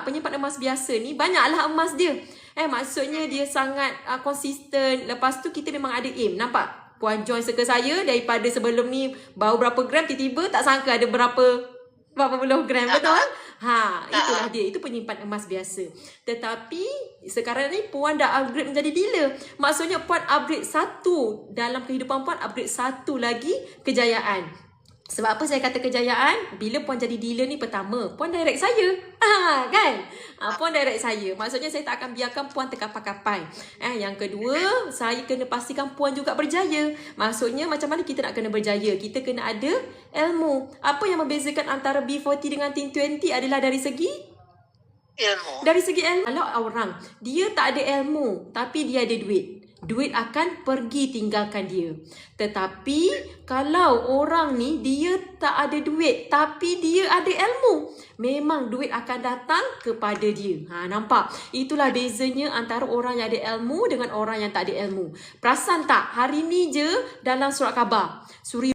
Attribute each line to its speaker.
Speaker 1: penyimpan emas biasa ni banyaklah emas dia. Maksudnya dia sangat konsisten. Lepas tu kita memang ada aim. Nampak? Puan join circle saya daripada sebelum ni baru berapa gram, tiba-tiba tak sangka ada berapa puluh gram, betul? Itulah dia. Itu penyimpan emas biasa. Tetapi sekarang ni puan dah upgrade menjadi dealer. Maksudnya puan upgrade satu dalam kehidupan puan, upgrade satu lagi kejayaan. Sebab apa saya kata kejayaan? Bila puan jadi dealer ni, pertama, puan direct saya. Kan? Puan direct saya. Maksudnya saya tak akan biarkan puan terkapai-kapai. Yang kedua, saya kena pastikan puan juga berjaya. Maksudnya macam mana kita nak kena berjaya? Kita kena ada ilmu. Apa yang membezakan antara B40 dengan Team 20 adalah dari segi ilmu. Dari segi ilmu. Kalau orang, dia tak ada ilmu, tapi dia ada duit, duit akan pergi tinggalkan dia. Tetapi kalau orang ni dia tak ada duit tapi dia ada ilmu, memang duit akan datang kepada dia. Nampak? Itulah bezanya antara orang yang ada ilmu dengan orang yang tak ada ilmu. Perasan tak? Hari ni je dalam surat khabar, Suri